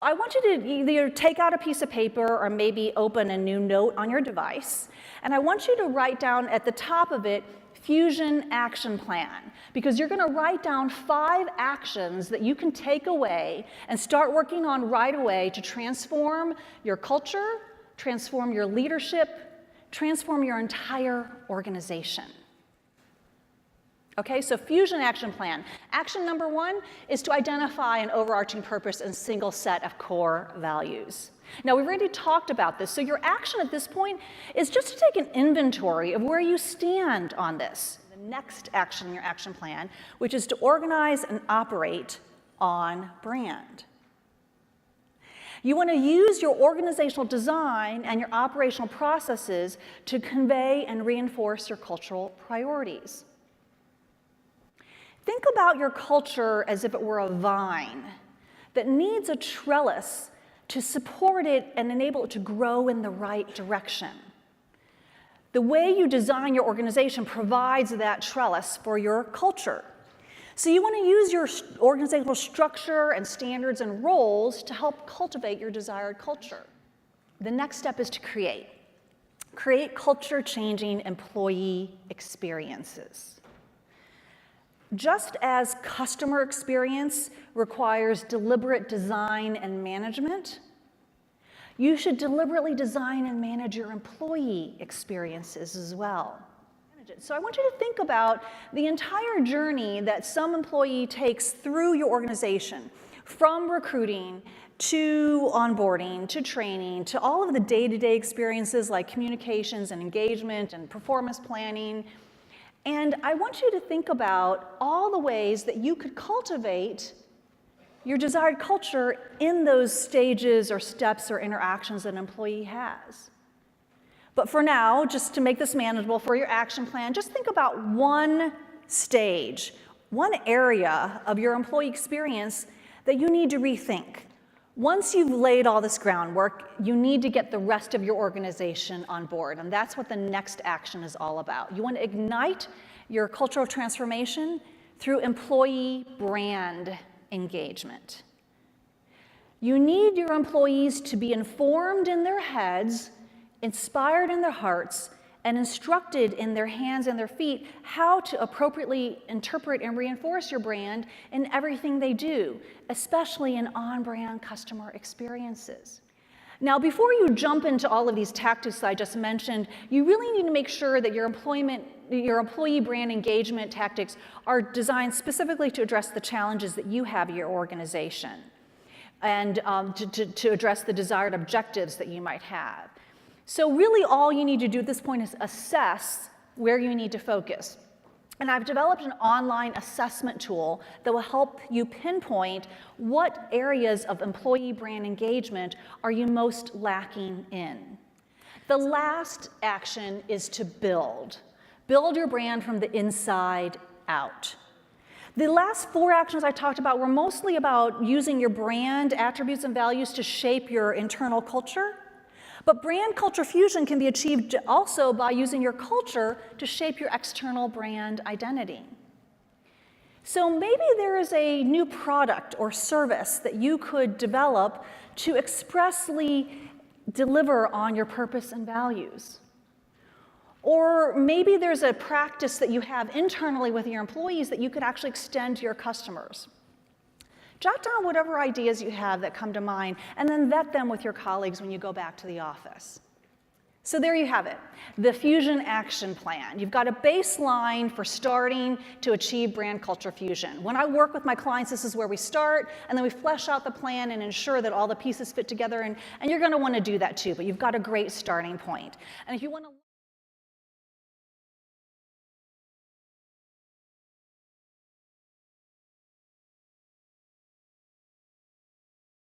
I want you to either take out a piece of paper or maybe open a new note on your device, and I want you to write down at the top of it, Fusion Action Plan, because you're going to write down 5 actions that you can take away and start working on right away to transform your culture, transform your leadership, transform your entire organization. Okay, so Fusion Action Plan. Action number 1 is to identify an overarching purpose and single set of core values. Now, we've already talked about this, so your action at this point is just to take an inventory of where you stand on this. The next action in your action plan, which is to organize and operate on brand. You want to use your organizational design and your operational processes to convey and reinforce your cultural priorities. Think about your culture as if it were a vine that needs a trellis to support it and enable it to grow in the right direction. The way you design your organization provides that trellis for your culture. So you want to use your organizational structure and standards and roles to help cultivate your desired culture. The next step is to create. Create culture-changing employee experiences. Just as customer experience requires deliberate design and management, you should deliberately design and manage your employee experiences as well. So I want you to think about the entire journey that some employee takes through your organization, from recruiting to onboarding, to training, to all of the day-to-day experiences like communications and engagement and performance planning. And I want you to think about all the ways that you could cultivate your desired culture in those stages or steps or interactions that an employee has. But for now, just to make this manageable for your action plan, just think about one stage, one area of your employee experience that you need to rethink. Once you've laid all this groundwork, you need to get the rest of your organization on board, and that's what the next action is all about. You want to ignite your cultural transformation through employee brand engagement. You need your employees to be informed in their heads, inspired in their hearts, and instructed in their hands and their feet how to appropriately interpret and reinforce your brand in everything they do, especially in on-brand customer experiences. Now, before you jump into all of these tactics I just mentioned, you really need to make sure that your employee brand engagement tactics are designed specifically to address the challenges that you have in your organization and to address the desired objectives that you might have. So really all you need to do at this point is assess where you need to focus. And I've developed an online assessment tool that will help you pinpoint what areas of employee brand engagement are you most lacking in. The last action is to build. Build your brand from the inside out. The last 4 actions I talked about were mostly about using your brand attributes and values to shape your internal culture. But brand culture fusion can be achieved also by using your culture to shape your external brand identity. So maybe there is a new product or service that you could develop to expressly deliver on your purpose and values. Or maybe there's a practice that you have internally with your employees that you could actually extend to your customers. Jot down whatever ideas you have that come to mind, and then vet them with your colleagues when you go back to the office. So there you have it, the Fusion Action Plan. You've got a baseline for starting to achieve brand culture fusion. When I work with my clients, this is where we start, and then we flesh out the plan and ensure that all the pieces fit together, and you're going to want to do that too, but you've got a great starting point. And if you want to